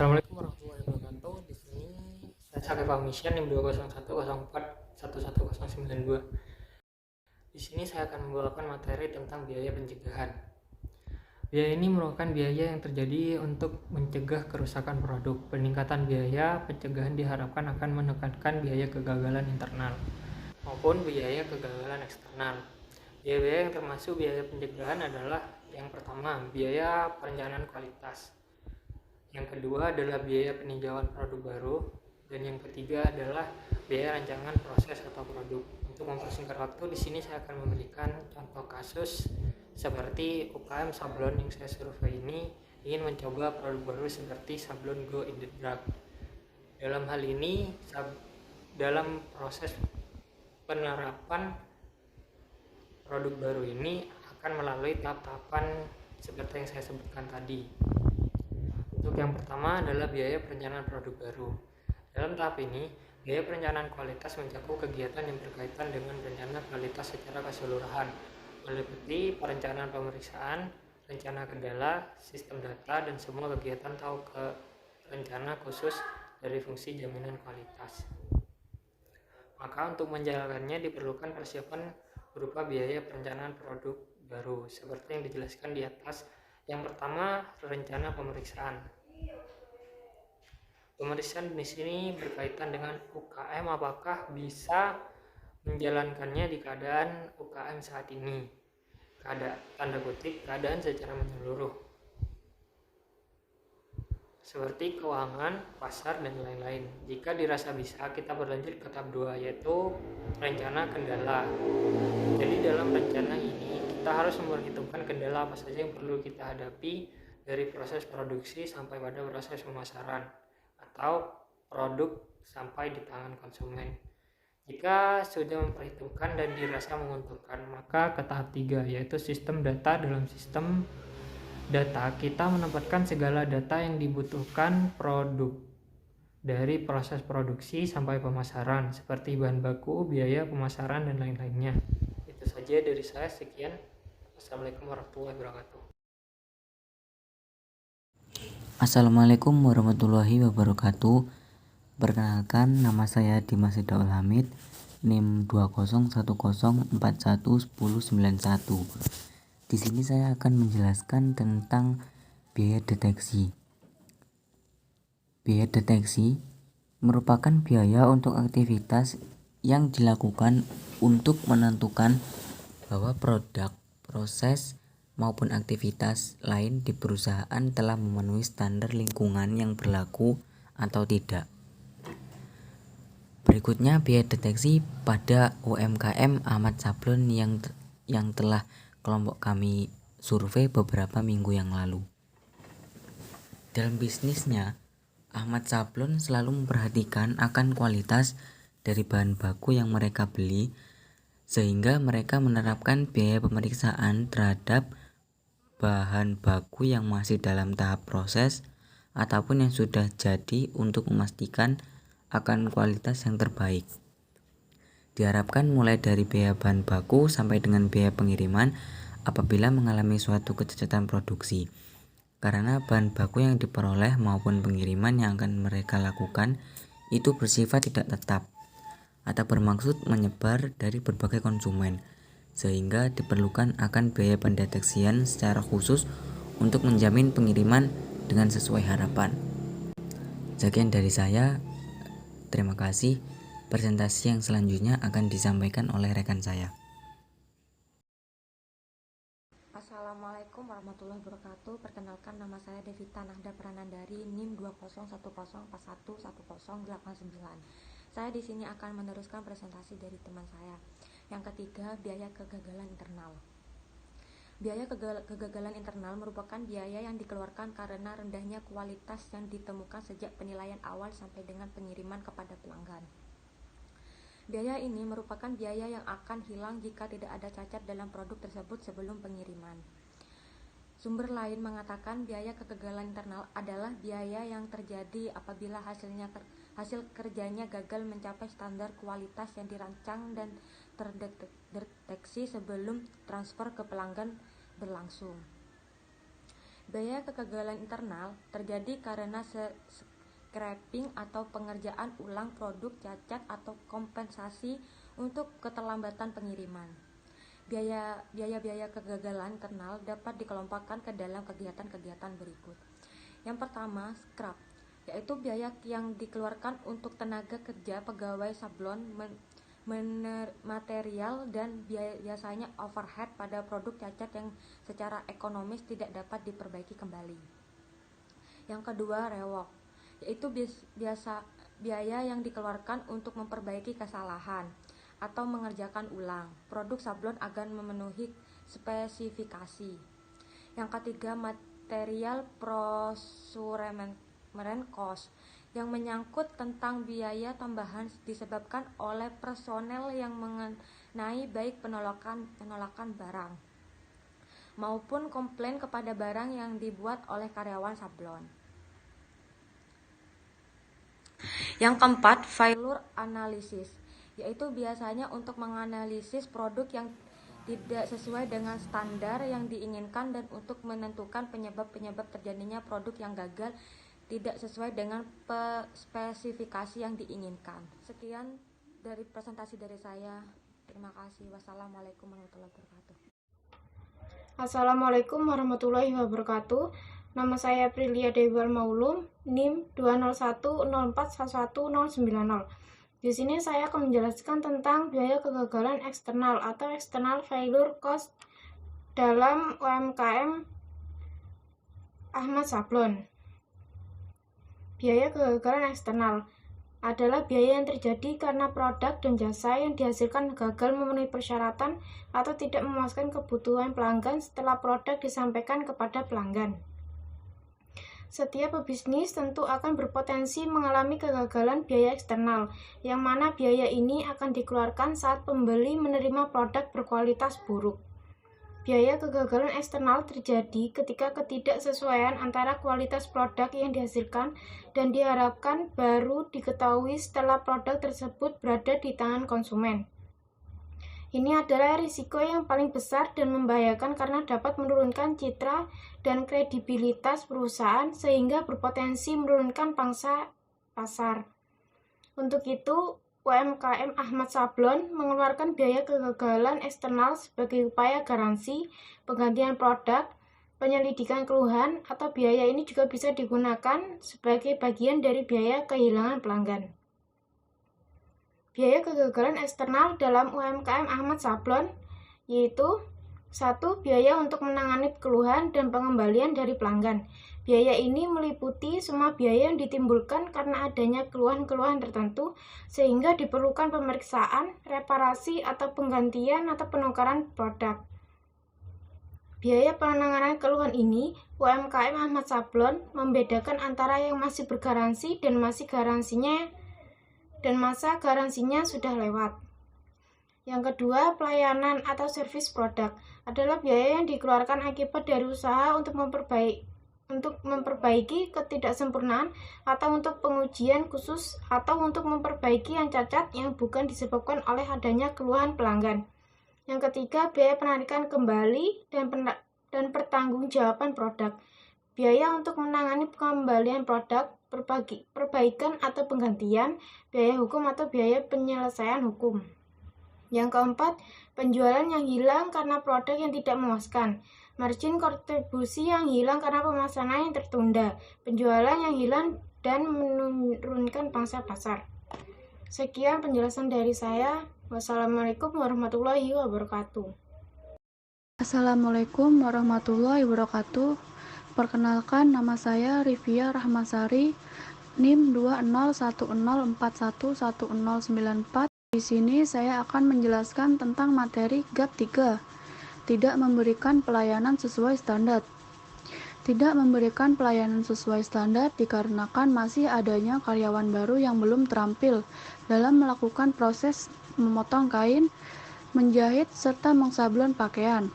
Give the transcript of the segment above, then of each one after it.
Assalamualaikum warahmatullahi wabarakatuh. Di sini saya Sakif Mission NIM 20104111092. Di sini saya akan membawakan materi tentang biaya pencegahan. Biaya ini merupakan biaya yang terjadi untuk mencegah kerusakan produk. Peningkatan biaya pencegahan diharapkan akan menekankan biaya kegagalan internal maupun biaya kegagalan eksternal. Biaya-biaya yang termasuk biaya pencegahan adalah yang pertama, biaya perencanaan kualitas. Yang kedua adalah biaya peninjauan produk baru, dan yang ketiga adalah biaya rancangan proses atau produk. Untuk mempersingkat waktu, di sini saya akan memberikan contoh kasus seperti UKM sablon yang saya survei ini ingin mencoba produk baru seperti sablon Go in the Dark. Dalam hal ini, dalam proses penerapan produk baru ini akan melalui tahap-tahapan seperti yang saya sebutkan tadi. Untuk yang pertama adalah biaya perencanaan produk baru. Dalam tahap ini, biaya perencanaan kualitas mencakup kegiatan yang berkaitan dengan rencana kualitas secara keseluruhan, meliputi perencanaan pemeriksaan, rencana kendala, sistem data, dan semua kegiatan atau rencana khusus dari fungsi jaminan kualitas. Maka untuk menjalankannya diperlukan persiapan berupa biaya perencanaan produk baru, seperti yang dijelaskan di atas. Yang pertama, rencana pemeriksaan. Pemeriksaan di sini berkaitan dengan UKM apakah bisa menjalankannya di keadaan UKM saat ini. Tanda kutip, keadaan secara menyeluruh. Seperti keuangan, pasar, dan lain-lain. Jika dirasa bisa, kita berlanjut ke tahap 2, yaitu rencana kendala. Jadi dalam rencana ini, kita harus memperhitungkan kendala apa saja yang perlu kita hadapi dari proses produksi sampai pada proses pemasaran atau produk sampai di tangan konsumen. Jika sudah memperhitungkan dan dirasa menguntungkan, maka ke tahap 3, yaitu sistem data. Dalam sistem data, kita menempatkan segala data yang dibutuhkan produk dari proses produksi sampai pemasaran, seperti bahan baku, biaya pemasaran, dan lain-lainnya. Itu saja dari saya, sekian. Assalamualaikum warahmatullahi wabarakatuh. Assalamualaikum warahmatullahi wabarakatuh. Perkenalkan, nama saya Dimas Daul Hamid, NIM 20104111091. Di sini saya akan menjelaskan tentang biaya deteksi. Biaya deteksi merupakan biaya untuk aktivitas yang dilakukan untuk menentukan bahwa produk, proses, maupun aktivitas lain di perusahaan telah memenuhi standar lingkungan yang berlaku atau tidak. Berikutnya biaya deteksi pada UMKM Ahmad Sablon yang telah kelompok kami survei beberapa minggu yang lalu. Dalam bisnisnya, Ahmad Sablon selalu memperhatikan akan kualitas dari bahan baku yang mereka beli, sehingga mereka menerapkan biaya pemeriksaan terhadap bahan baku yang masih dalam tahap proses ataupun yang sudah jadi untuk memastikan akan kualitas yang terbaik. Diharapkan mulai dari biaya bahan baku sampai dengan biaya pengiriman apabila mengalami suatu kecacatan produksi, karena bahan baku yang diperoleh maupun pengiriman yang akan mereka lakukan itu bersifat tidak tetap atau bermaksud menyebar dari berbagai konsumen, sehingga diperlukan akan biaya pendeteksian secara khusus untuk menjamin pengiriman dengan sesuai harapan. Sekian dari saya, terima kasih. Presentasi yang selanjutnya akan disampaikan oleh rekan saya. Assalamualaikum warahmatullahi wabarakatuh. Perkenalkan, nama saya Devita Nahda Pranandari, NIM 20104111089. Saya di sini akan meneruskan presentasi dari teman saya. Yang ketiga, biaya kegagalan internal. Biaya kegagalan internal merupakan biaya yang dikeluarkan karena rendahnya kualitas yang ditemukan sejak penilaian awal sampai dengan pengiriman kepada pelanggan. Biaya ini merupakan biaya yang akan hilang jika tidak ada cacat dalam produk tersebut sebelum pengiriman. Sumber lain mengatakan biaya kegagalan internal adalah biaya yang terjadi apabila hasil kerjanya gagal mencapai standar kualitas yang dirancang dan terdeteksi sebelum transfer ke pelanggan berlangsung. Biaya kegagalan internal terjadi karena scrapping atau pengerjaan ulang produk cacat atau kompensasi untuk keterlambatan pengiriman. Biaya kegagalan internal dapat dikelompokkan ke dalam kegiatan-kegiatan berikut. Yang pertama, scrap, yaitu biaya yang dikeluarkan untuk tenaga kerja pegawai sablon, material, dan biasanya overhead pada produk cacat yang secara ekonomis tidak dapat diperbaiki kembali. Yang kedua, rewok, yaitu biaya yang dikeluarkan untuk memperbaiki kesalahan atau mengerjakan ulang produk sablon agar memenuhi spesifikasi. Yang ketiga, material procurement cost, yang menyangkut tentang biaya tambahan disebabkan oleh personel yang mengenai baik penolakan barang maupun komplain kepada barang yang dibuat oleh karyawan sablon. Yang keempat, failure analysis, yaitu biasanya untuk menganalisis produk yang tidak sesuai dengan standar yang diinginkan dan untuk menentukan penyebab terjadinya produk yang gagal tidak sesuai dengan spesifikasi yang diinginkan. Sekian dari presentasi dari saya. Terima kasih. Wassalamualaikum warahmatullahi wabarakatuh. Assalamualaikum warahmatullahi wabarakatuh. Nama saya Prilia Dewi Maulum, NIM 201041190. Di sini saya akan menjelaskan tentang biaya kegagalan eksternal atau external failure cost dalam UMKM Ahmad Sablon. Biaya kegagalan eksternal adalah biaya yang terjadi karena produk dan jasa yang dihasilkan gagal memenuhi persyaratan atau tidak memuaskan kebutuhan pelanggan setelah produk disampaikan kepada pelanggan. Setiap pebisnis tentu akan berpotensi mengalami kegagalan biaya eksternal, yang mana biaya ini akan dikeluarkan saat pembeli menerima produk berkualitas buruk. Biaya kegagalan eksternal terjadi ketika ketidaksesuaian antara kualitas produk yang dihasilkan dan diharapkan baru diketahui setelah produk tersebut berada di tangan konsumen. Ini adalah risiko yang paling besar dan membahayakan karena dapat menurunkan citra dan kredibilitas perusahaan sehingga berpotensi menurunkan pangsa pasar. Untuk itu, UMKM Ahmad Sablon mengeluarkan biaya kegagalan eksternal sebagai upaya garansi, penggantian produk, penyelidikan keluhan, atau biaya ini juga bisa digunakan sebagai bagian dari biaya kehilangan pelanggan. Biaya kegagalan eksternal dalam UMKM Ahmad Sablon yaitu 1. Biaya untuk menangani keluhan dan pengembalian dari pelanggan. Biaya ini meliputi semua biaya yang ditimbulkan karena adanya keluhan-keluhan tertentu sehingga diperlukan pemeriksaan, reparasi, atau penggantian atau penukaran produk. Biaya penanganan keluhan ini, UMKM Ahmad Sablon membedakan antara yang masih bergaransi dan masa garansinya sudah lewat. Yang kedua, pelayanan atau servis produk adalah biaya yang dikeluarkan akibat dari usaha untuk memperbaiki ketidaksempurnaan atau untuk pengujian khusus atau untuk memperbaiki yang cacat yang bukan disebabkan oleh adanya keluhan pelanggan. Yang ketiga, biaya penarikan kembali dan pertanggungjawaban produk. Biaya untuk menangani pengembalian produk, perbaikan atau penggantian, biaya hukum atau biaya penyelesaian hukum. Yang keempat, penjualan yang hilang karena produk yang tidak memuaskan, margin kontribusi yang hilang karena pemesanan yang tertunda, penjualan yang hilang dan menurunkan pangsa pasar. Sekian penjelasan dari saya. Wassalamualaikum warahmatullahi wabarakatuh. Assalamualaikum warahmatullahi wabarakatuh. Perkenalkan, nama saya Rivia Rahmasari, NIM 20104111094. Di sini saya akan menjelaskan tentang materi GAP 3, tidak memberikan pelayanan sesuai standar. Tidak memberikan pelayanan sesuai standar dikarenakan masih adanya karyawan baru yang belum terampil dalam melakukan proses memotong kain, menjahit, serta mengsablon pakaian.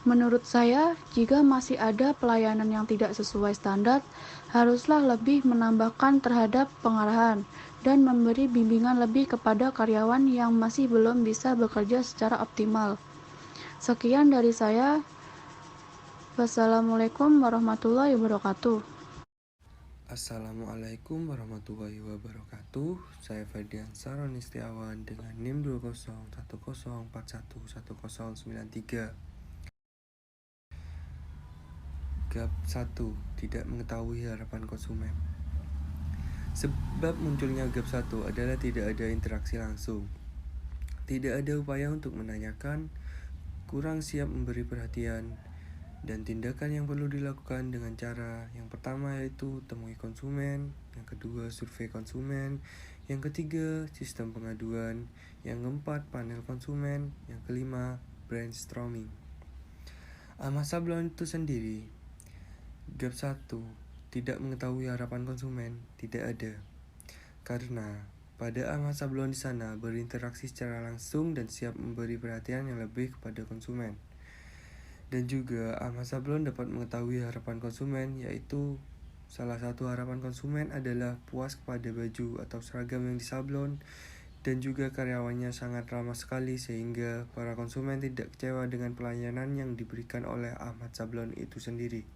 Menurut saya, jika masih ada pelayanan yang tidak sesuai standar, haruslah lebih menambahkan terhadap pengarahan dan memberi bimbingan lebih kepada karyawan yang masih belum bisa bekerja secara optimal. Sekian dari saya. Wassalamualaikum warahmatullahi wabarakatuh. Assalamualaikum warahmatullahi wabarakatuh. Saya Ferdian Saron Istiawan dengan NIM 201041411093. Gap 1. Tidak mengetahui harapan konsumen. Sebab munculnya gap 1 adalah tidak ada interaksi langsung. Tidak ada upaya untuk menanyakan, kurang siap memberi perhatian, dan tindakan yang perlu dilakukan dengan cara yang pertama yaitu temui konsumen, yang kedua survei konsumen, yang ketiga sistem pengaduan, yang keempat panel konsumen, yang kelima brainstorming. Ahmad Sablon itu sendiri. Gap 1. Tidak mengetahui harapan konsumen tidak ada. Karena pada Ahmad Sablon di sana berinteraksi secara langsung dan siap memberi perhatian yang lebih kepada konsumen. Dan juga Ahmad Sablon dapat mengetahui harapan konsumen, yaitu salah satu harapan konsumen adalah puas kepada baju atau seragam yang disablon, dan juga karyawannya sangat ramah sekali sehingga para konsumen tidak kecewa dengan pelayanan yang diberikan oleh Ahmad Sablon itu sendiri.